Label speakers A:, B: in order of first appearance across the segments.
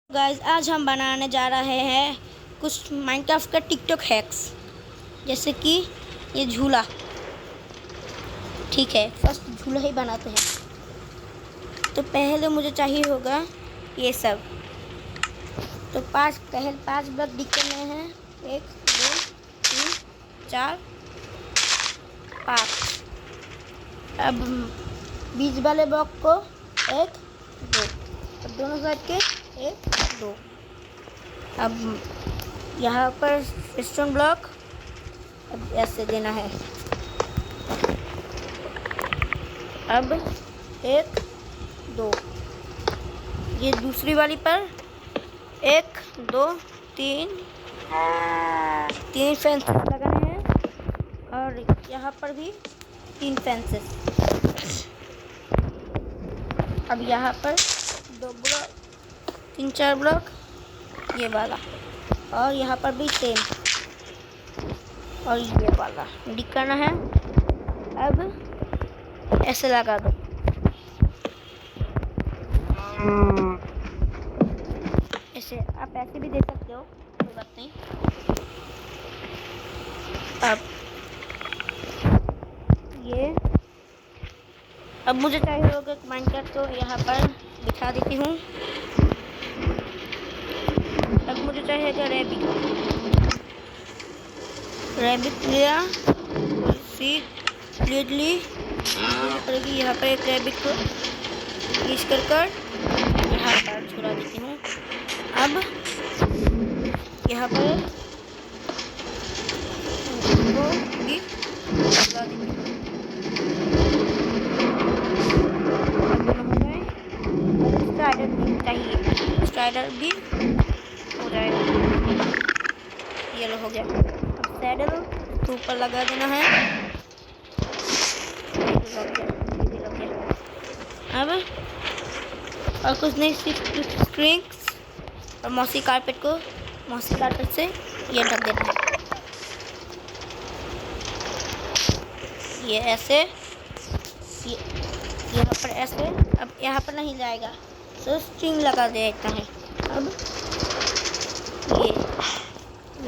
A: Guys आज हम बनाने जा रहे हैं कुछ माइनक्राफ्ट का टिकटॉक हैक्स। जैसे कि ये झूला। ठीक है, फर्स्ट झूला ही बनाते हैं। तो पहले मुझे चाहिए होगा ये सब। तो पांच ब्लॉक दिख रहे हैं। 1 2 3 4 5। अब बीच वाले ब्लॉक को 1 2, अब दोनों साइड के 1 2। अब यहाँ पर स्टोन ब्लॉक अब ऐसे देना है। अब 1 2, ये दूसरी वाली पर 1 2 3 फेंस लगाने हैं। और यहाँ पर भी 3 फेंसेस। अब यहाँ पर 2 ब्लॉक 3 4 ब्लॉक ये वाला, और यहाँ पर भी सेम, और ये वाला डिक करना है। अब ऐसे लगा दो। ऐसे आप ऐसे भी दे सकते हो, कोई बात नहीं। अब ये अब मुझे चाहिए होगा माइनक्राफ्ट, तो यहाँ पर बिठा देती हूँ। अब मुझे चाहिएगा रैबिट लिया, सीट ली पड़ेगी। यहाँ पर एक रैबिट को पीस कर यहाँ पर छुड़ा देती हूँ। अब यहाँ पर वो भी लगा देती हूँ। स्ट्राइडर भी चाहिए, स्ट्राइडर भी हो जाएगा। ये हो गया। अब सैडल तो ऊपर लगा देना है। लग गया। अब और कुछ नहीं, सिर्फ स्ट्रिंग्स और मौसी कारपेट से ये ढक देना है। ये ऐसे, ये यहाँ पर ऐसे। अब यहाँ पर नहीं जाएगा तो स्ट्रिंग लगा देता है। अब ये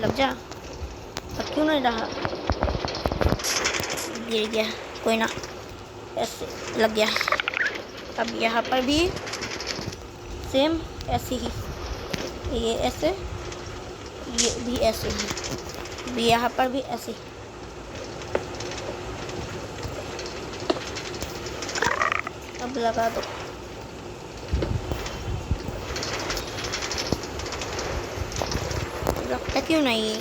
A: लग जा, अब क्यों नहीं रहा, गिर गया, कोई ना, ऐसे लग गया। अब यहाँ पर भी सेम ऐसे ही, ये ऐसे, ये भी ऐसे ही, भी यहाँ पर भी ऐसे। अब लगा दो। लगता क्यों नहीं,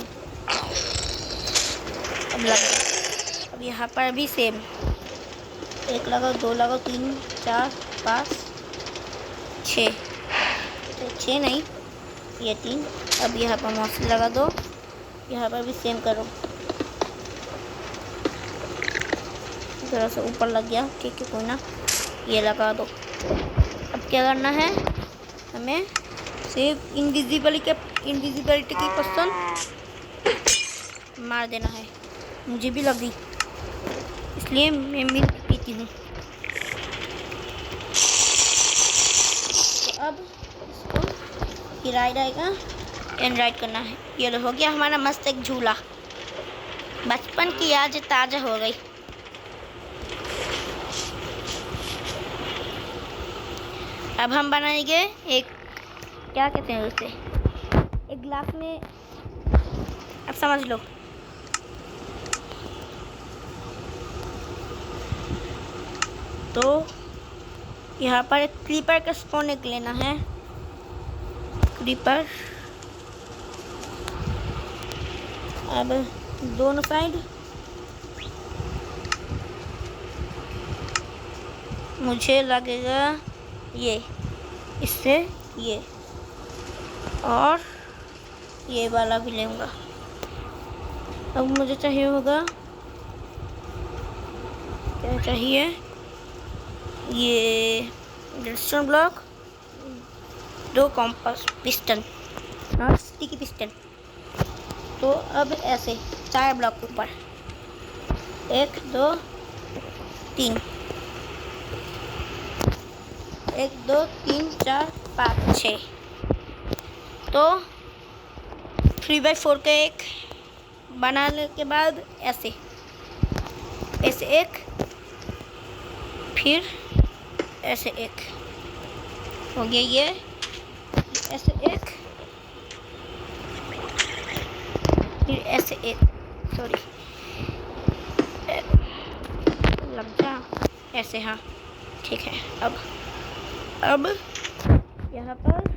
A: अब लगा। अब यहाँ पर भी सेम, 1 लगाओ, 2 लगाओ, 3 4 5 6, तो 6 नहीं, ये 3। अब यहाँ पर मौसी लगा दो। यहाँ पर भी सेम करो। थोड़ा सा ऊपर लग गया, ठीक है, कोई ना, ये लगा दो। अब क्या करना है, हमें सिर्फ इनविजिबिलिटी की पर्सन मार देना है। मुझे भी लगी, इसलिए मैं मिल्क पीती हूँ। तो अब इसको ये राइड आएगा, एंड राइड करना है। ये हो गया हमारा मस्त एक झूला। बचपन की याद ताज़ा हो गई। अब हम बनाएंगे एक, क्या कहते हैं उसे, एक ग्लास में, अब समझ लो। तो यहाँ पर एक क्रीपर का स्पॉन एक लेना है। क्रीपर, अब दोनों साइड मुझे लगेगा ये, इससे ये, और ये वाला भी लूँगा। अब मुझे चाहिए होगा, क्या चाहिए, ये रेडस्टोन ब्लॉक, 2 कॉम्पास पिस्टन और स्टिकी पिस्टन। तो अब ऐसे 4 ब्लॉक ऊपर, 1 2 3, 1 2 3 4 5 6। तो 3x4 का एक बनाने के बाद ऐसे एक, फिर ऐसे एक हो गया, ये ऐसे एक, फिर ऐसे एक, सॉरी लग जा ऐसे, हाँ ठीक है। अब यहाँ पर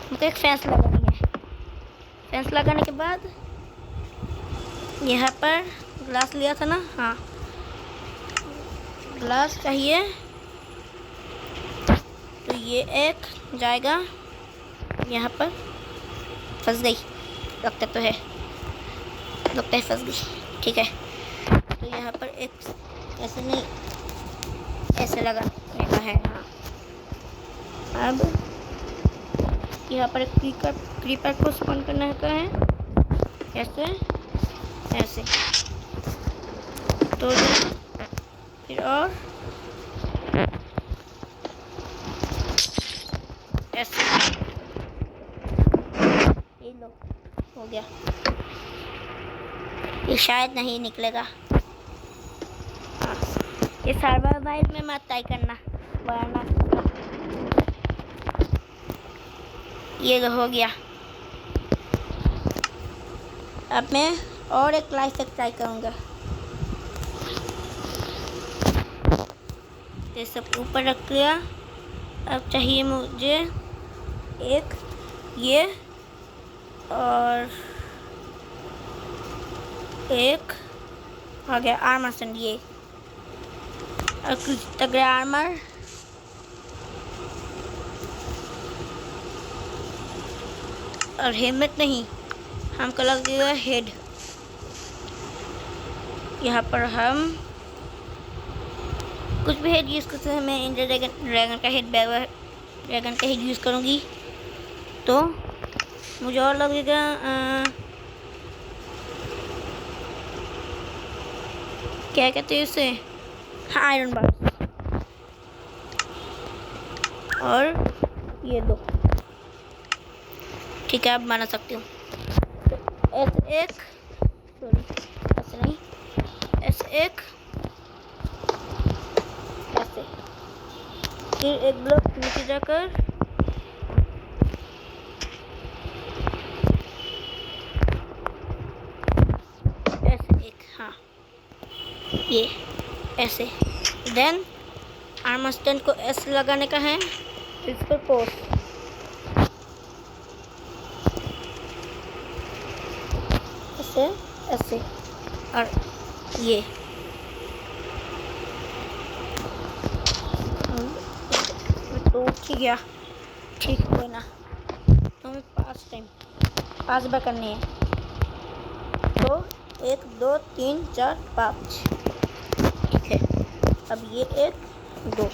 A: हमको एक फेंस लगानी है। फेंस लगाने के बाद यहाँ पर ग्लास लिया था ना, हाँ ग्लास चाहिए, तो ये एक जाएगा यहाँ पर, फंस गई लगता तो है, लगता है फंस गई, ठीक है। तो यहाँ पर एक ऐसे नहीं, ऐसे लगाने का है, हाँ। अब यहाँ पर एक क्रीपर को स्पॉन करने का है, ऐसे ऐसे, तो फिर और ऐसे, ये लो हो गया। ये शायद नहीं निकलेगा, हाँ। ये सर्वाइवल में मत ट्राई करना, वरना ये हो गया। अब मैं और एक लाइफ हैक ट्राई करूँगा। ये सब ऊपर रख लिया। अब चाहिए मुझे एक ये और एक हो गया आर्मर सेंड, ये और कुछ तगड़ा आर्मर, और हेलमेट नहीं, हमको लगेगा हेड। यहाँ पर हम कुछ भी हेड यूज़ करते हैं। मैं इंडिया ड्रैगन का हेड, ड्रैगन का हेड यूज़ करूँगी, तो मुझे और लगेगा क्या कहते हैं उसे, हाँ आयरन बार, और ये दो, ठीक है। अब बना सकती हूँ ऐसे एक, सॉरी ऐसे नहीं, ऐसे एक, ऐसे, फिर एक ब्लॉक नीचे जाकर ऐसे एक, हाँ ये ऐसे, देन आर्मर स्टैंड को ऐसे लगाने का है, इस पर पोस्ट ऐसे ऐसे, और ये तो ठीक है, ठीक है ना। तो हमें 5 बार करनी है, तो 1 2 3 4 5, ठीक है। अब ये 1 2,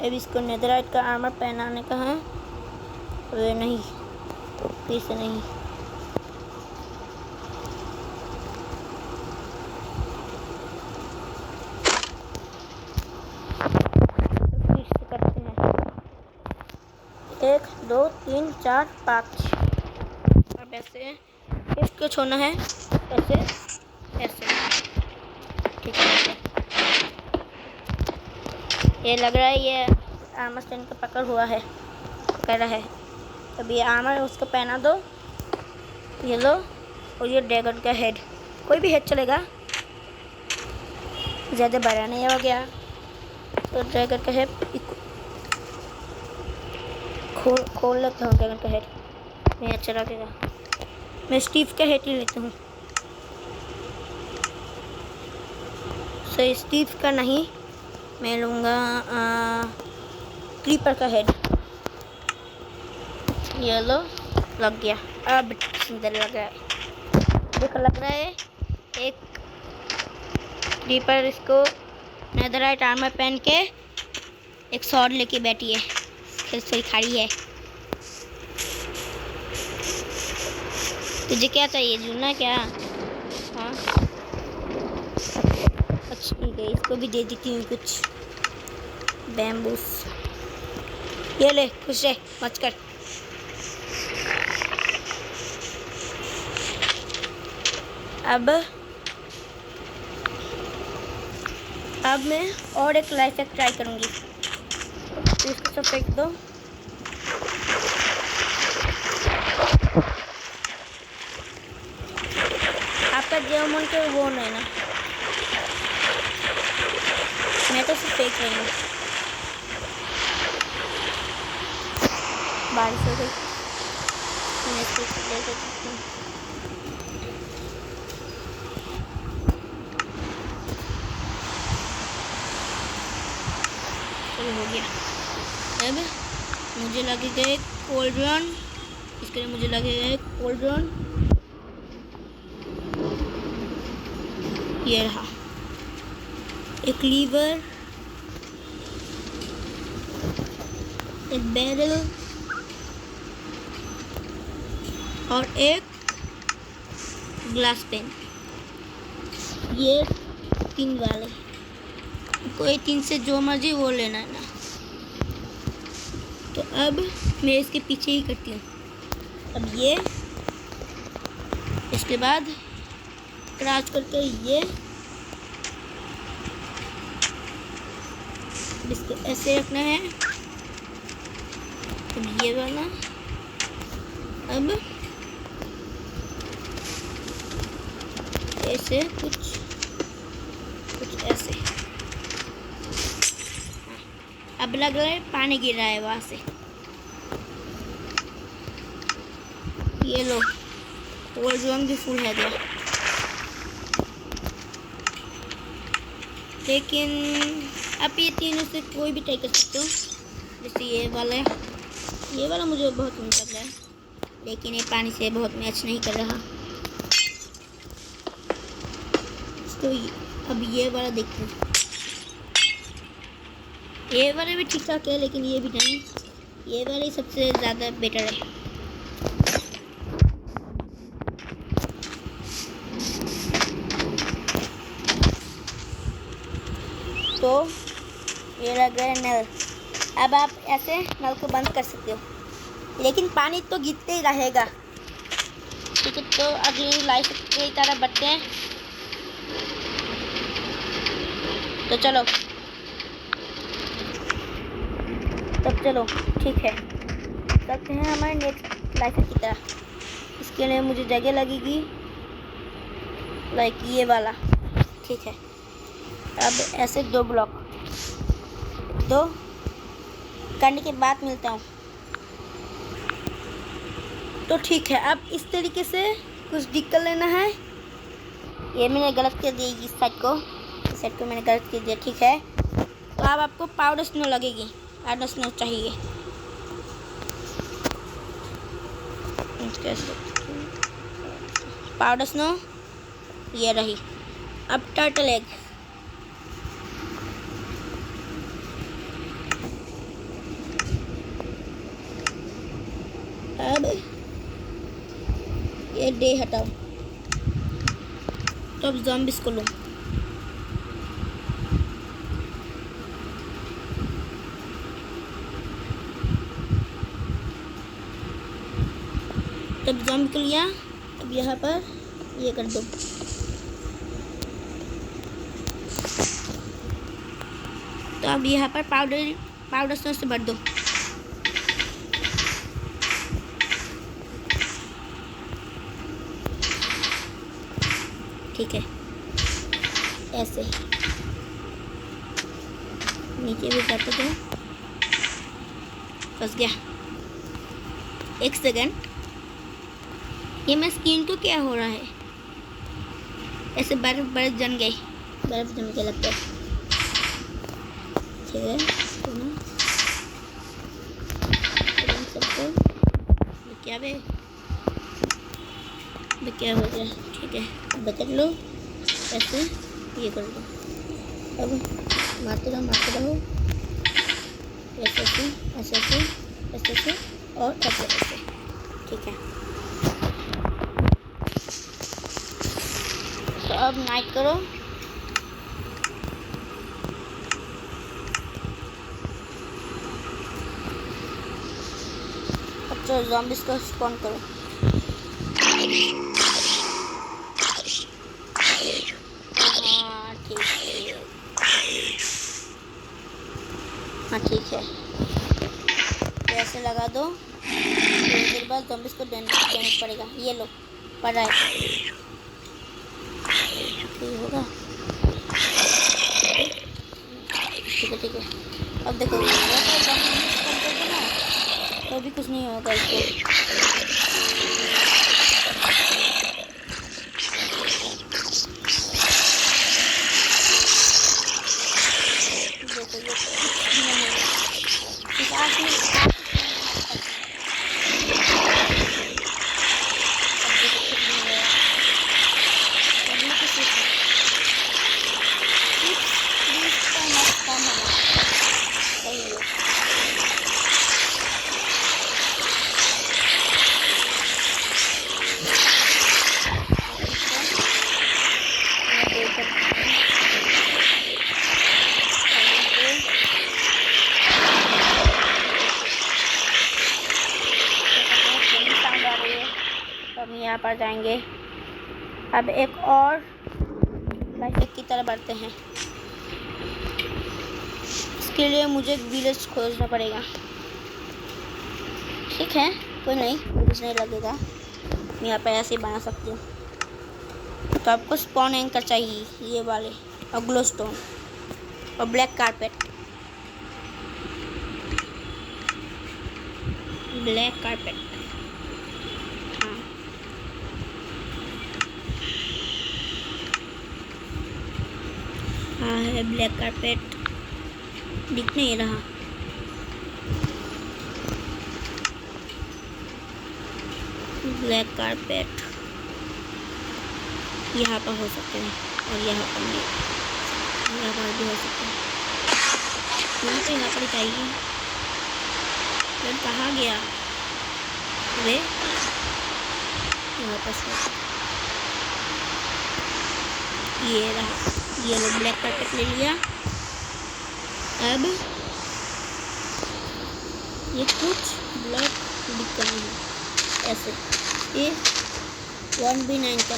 A: अब इसको नेदरराइट का आर्मर पहनाने का है, वे नहीं, फिर से नहीं, फिर से करते हैं 1 2 3 4 5। अब ऐसे इसको छोड़ना है, ऐसे ऐसे, ठीक है। ये लग रहा है ये आर्मर स्टैंड का पकड़ हुआ है, पकड़ रहा है। अब ये आर्मर उसको पहना दो, ये लो, और ये ड्रैगन का हेड, कोई भी हेड चलेगा, ज़्यादा बड़ा नहीं हो गया। तो ड्रैगन का हेड खोल लेता हूँ, ड्रैगन का हेड नहीं अच्छा लगेगा, मैं स्टीव का हेड ही लेता हूँ। सो स्टीव का नहीं, मैं लूँगा क्रीपर का हेड, ये लो, लग गया। अब सुंदर लग रहा है, देखो लग रहा है एक क्रीपर इसको नेदरराइट आर्मर पहन के एक स्वॉर्ड लेके बैठी है, फिर खड़ी है। तुझे क्या चाहिए, जूना क्या? हाँ अच्छा ठीक है, इसको भी दे देती हूँ कुछ बैम्बूस, ये ले, खुश रह, मच कर। अब मैं और एक लाइफ हैक ट्राई करूँगी। तो इसको सब फेंक दो। आपका जो मन के वो नहीं ना, मैं तो सिर्फ फेंक रही हूँ। बारिश हो गई, मैं इसको ले सकती हूँ। हो गया। अब मुझे लगेगा एक कोल्ड्रॉन, इसके लिए मुझे लगेगा एक कोल्ड्रॉन। ये रहा एक लीवर, एक बैरल और एक ग्लास पेन। ये 3 वाले, कोई 3 से जो मर्जी वो लेना है ना। तो अब मैं इसके पीछे ही करती हूँ। अब ये, इसके बाद क्रॉस करके ये, इसको ऐसे रखना है। अब ये वाला, अब ऐसे कुछ ऐसे। अब लग रहा है पानी गिर रहा है वहां से। ये लो, कोल्ड ड्रिंक भी फुल है गया। लेकिन अब ये तीनों से कोई भी ट्राई कर सकते हो। जैसे ये वाला मुझे बहुत अच्छा लग रहा है, लेकिन ये पानी से बहुत मैच नहीं कर रहा। तो अब ये वाला देखते हैं। ये वाला भी ठीक ठाक है, लेकिन ये भी नहीं, ये वाला ही सबसे ज़्यादा बेटर है। तो ये लग रहा है नल। अब आप ऐसे नल को बंद कर सकते हो, लेकिन पानी तो गिरते ही रहेगा। ठीक है, तो अगली लाइफ की तरफ बढ़ते हैं। तो चलो, तब चलो ठीक है, चलते हैं हमारे नेक्स्ट लाइफ की तरफ। इसके लिए मुझे जगह लगेगी, लाइक ये वाला। ठीक है, अब ऐसे 2 ब्लॉक करने के बाद मिलता हूँ। तो ठीक है, अब इस तरीके से कुछ डिक कर लेना है। ये मैंने गलत कर दिया, इस साइड को मैंने गलत कर दिया। ठीक है, तो अब आपको पाउडर स्नो लगेगी, पाउडर स्नो चाहिए। पाउडर स्नो ये रही। अब टर्टल एग, अब ये डे हटाओ। तो अब ज़ॉम्बिस को लो। तब ज़ॉम्बी को लिया। अब यहाँ पर ये कर दो। तो अब यहाँ पर पाउडर सॉस से भर दो। ठीक है, ऐसे नीचे भी जाते थे। फंस गया। एक सेकंड, ये मैं स्किन को क्या हो रहा है? ऐसे बर्फ जम गई, बर्फ जम के लगता है। ठीक है, सबको क्या हो गया? ठीक है, बचत लो, ऐसे ये कर दो। अब मारते रहो, ऐसे और ऐसे। ठीक है, तो अब नाइट करो। अब तो ज़ॉम्बिस को स्पॉन करो। ऐसे लगा दो, थोड़ी देर बाद ज़ॉम्बीज़ को डैमेज पड़ेगा। ये लो पड़ रहा है, ये होगा। ठीक है ठीक है। अब देखो ना, तो भी कुछ नहीं होगा इसको। अब यहाँ पर जाएंगे। अब एक और बाइक की तरफ बढ़ते हैं। इसके लिए मुझे एक विलेज खोजना पड़ेगा। ठीक है, कोई नहीं, विलेज नहीं लगेगा, मैं यहाँ पर ऐसे ही बना सकती हूँ। तो आपको स्पॉन एंकर चाहिए, ये वाले, और ग्लो स्टोन और ब्लैक कारपेट। ब्लैक कारपेट, हाँ है ब्लैक कारपेट, दिख नहीं रहा। ब्लैक कारपेट यहाँ पर हो सकते हैं और यहाँ पर नहीं, यहाँ पर भी हो सकते हैं। मुझे तो यहाँ पर ही चाहिए। फिर कहाँ गया वे? यहाँ पर ये रहा, ये लो ब्लैक कारपेट ले लिया। अब ये कुछ ब्लैक दिक्कत नहीं है, ऐसे ये 1v9 का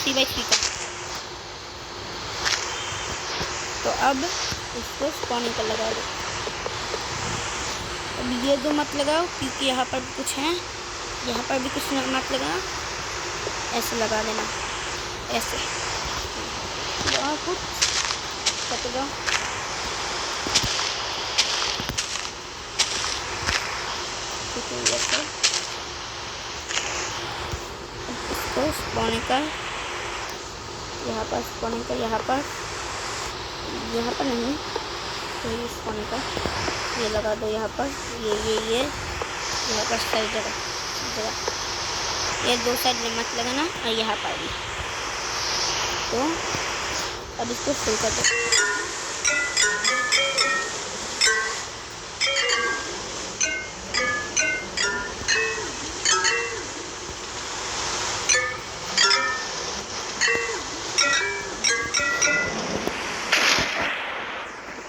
A: 3x3 का। तो अब इसको स्पॉनिंग कर लगा दो। अब ये दो मत लगाओ क्योंकि यहाँ पर भी कुछ है, यहाँ पर भी कुछ मत लगाओ, ऐसे लगा देना, ऐसे और कुछ कट दो। ठीक है, ऐसे इसको स्पॉनिंग कर, यहाँ पर स्पॉनिंग कर, यहाँ पर नहीं, तो ये स्पॉनिंग कर, ये लगा दो यहाँ पर, ये यहाँ पर सही जगह, ये दो साइड में मत लगाना, और यहाँ पर भी। तो अब इसको फिल कर दो।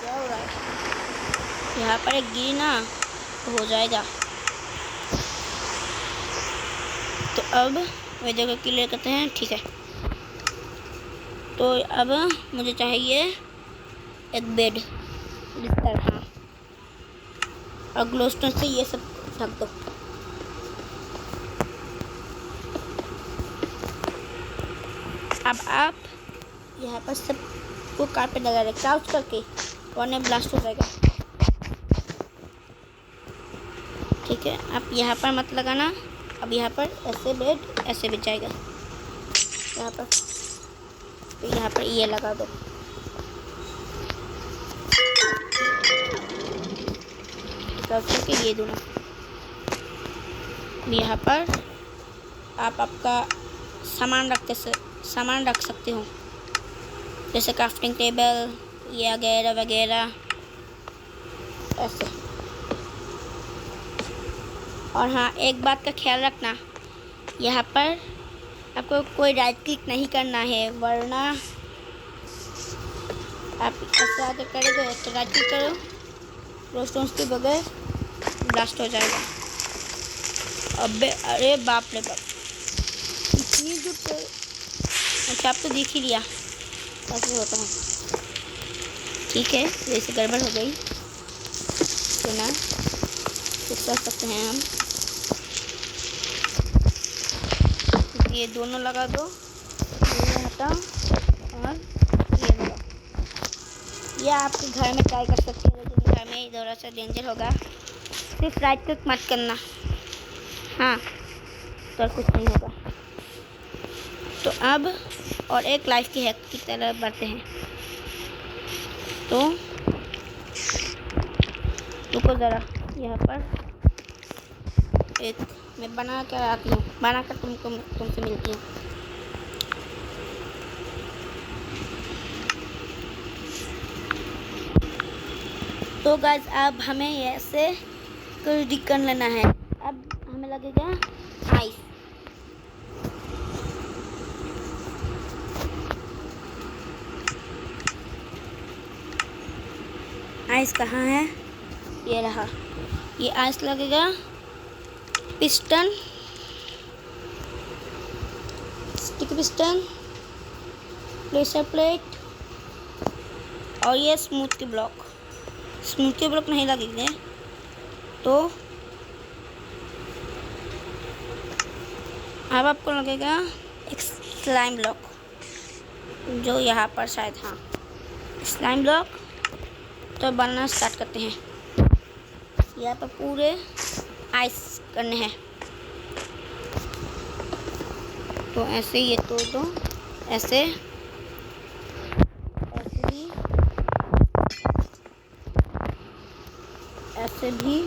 A: क्या हो रहा है? यहाँ पर एक गिरी ना तो हो जाएगा। तो अब वही जगह क्लियर करते हैं। ठीक है, तो अब मुझे चाहिए एक बेड बिस्तर, हाँ, और ग्लोस्टोन से ये सब ढक दो। अब आप यहाँ पर सबको कारपेट लगा रहे, क्राउच करके, वरना ब्लास्ट हो जाएगा। ठीक है, आप यहाँ पर मत लगाना। अब यहाँ पर ऐसे बेड ऐसे बिछाएगा, यहाँ पर, तो यहाँ पर ये लगा दो। करके ये दूना। यहाँ पर आप आपका सामान रख सकते हो, जैसे क्राफ्टिंग टेबल या वगैरह वगैरह, ऐसे। और हाँ, एक बात का ख्याल रखना, यहाँ पर आपको कोई राइट क्लिक नहीं करना है, वरना आप ऐसे आगे करोगे तो राइट क्लिक करो, रोस्टोन्स के बगैर ब्लास्ट हो जाएगा। अबे अरे बाप रे बाप, इतनी दूर। अच्छा, आप तो देख ही लिया कैसे होता है। ठीक है, वैसे गड़बड़ हो गई तो ना, फिक्स कर सकते हैं हम। ये दोनों लगा दो, ये हटाओ और ये लगाओ। ये आपके घर में ट्राई कर सकते हैं, लेकिन घर में थोड़ा सा डेंजर होगा। सिर्फ राइट क्लिक मत करना, हाँ, तो कुछ नहीं होगा। तो अब और एक लाइफ की हैक की तरह बढ़ते हैं। तो रुको ज़रा, यहाँ पर एक मैं बना कर आती हूँ, बना कर तुमसे मिलती हूँ। तो गाइस अब हमें ऐसे कर लेना है। अब हमें लगेगा आइस। आइस कहाँ है? ये रहा। ये आइस लगेगा piston, stick piston, pressure plate और ये स्मूथी ब्लॉक। स्मूथी ब्लॉक नहीं लगेंगे तो अब आपको लगेगा एक स्लाइम ब्लॉक, जो यहाँ पर शायद, हाँ, स्लाइम ब्लॉक। तो बनाना स्टार्ट करते हैं। यहाँ पर पूरे आइस करने हैं। तो ऐसे ये तोड़ दो, ऐसे भी, ऐसे भी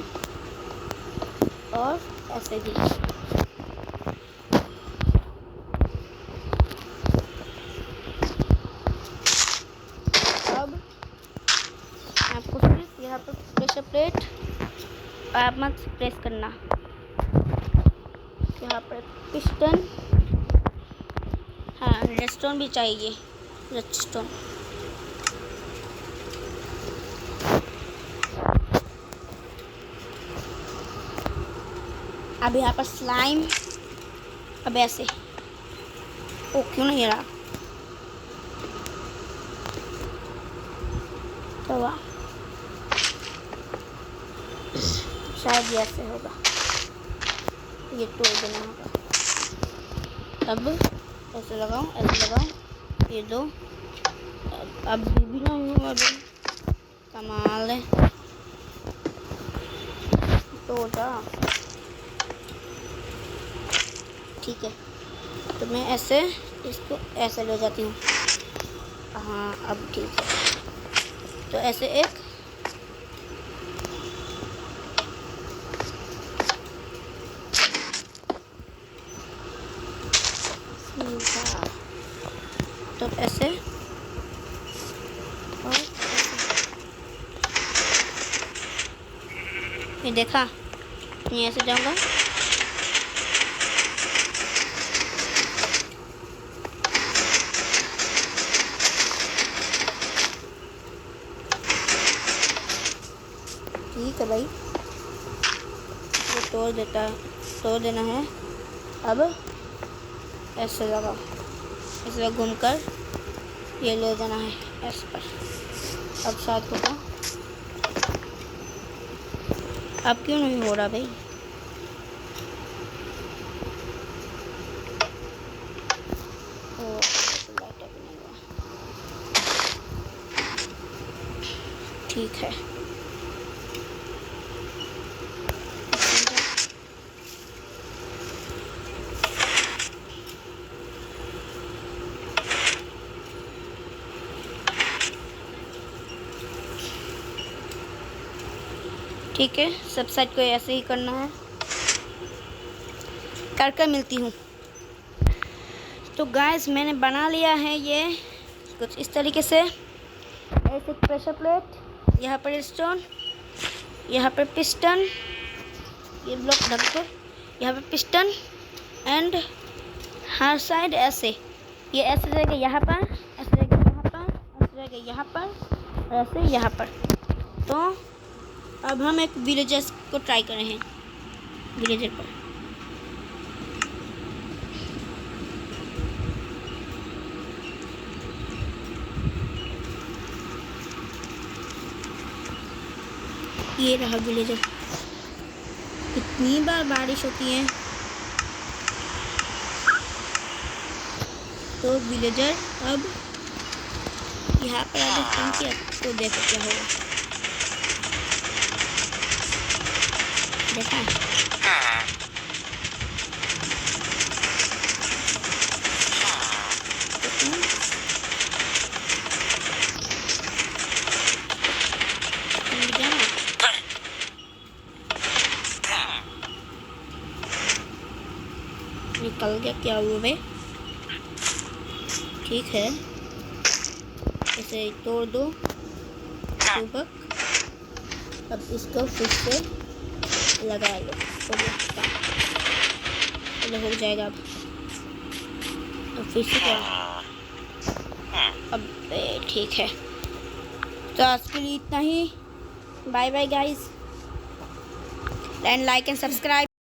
A: और ऐसे भी। अब आपको सिर्फ यहाँ पर प्रेशर प्लेट, आप मत प्रेस करना। यहाँ पर पिस्टन, हाँ, रेडस्टोन भी चाहिए, रेडस्टोन। अब यहाँ पर स्लाइम, अब ऐसे, ओ क्यों नहीं रहा? तो वाह, शायद ये ऐसे होगा, ये तोड़ देना होगा। अब ऐसे लगाओ, ऐसे लगाओ, ये दो। अब भी नहीं हुआ, अभी कमाल है। तोड़ा, ठीक है। तो मैं ऐसे इसको ऐसे ले जाती हूँ, हाँ, अब ठीक है। तो ऐसे एक सीधा, तो ऐसे और ऐसे। ये देखा, ये ऐसे जाऊँगा, ठीक है भाई, वो तोड़ देना है। अब ऐसे लगाओ, ऐसे घूमकर ये ले देना है ऐसे पर। अब शायद होगा, अब क्यों नहीं हो रहा भाई? लाइट अभी नहीं हुआ, ठीक है। ठीक है, सब साइड को ऐसे ही करना है। कर मिलती हूँ। तो गाइस मैंने बना लिया है ये कुछ इस तरीके से। ऐसे प्रेशर प्लेट, यहाँ पर स्टोन, यहाँ पर पिस्टन, ये ब्लॉक ढक दो, यहाँ पर पिस्टन एंड हर साइड ऐसे, ये ऐसे रहेगा यहाँ पर, ऐसे रहेगा यहाँ पर, ऐसे रहेगा यहाँ पर और ऐसे यहाँ पर। तो अब हम एक विलेजर्स को ट्राई कर रहे हैं, विलेजर पर। ये रहा विलेजर, कितनी बार बारिश होती है। तो विलेजर अब यहाँ पर आगे स्पिन किया तो देखो क्या होगा। देखा निकल गया क्या हुआ भाई। ठीक है इसे तोड़ दो सुबक। अब इसको फिर से लगा लो चलो हो जाएगा। अब फिर से क्या अब ठीक है। तो आज के लिए इतना ही। Bye bye guys and like and subscribe.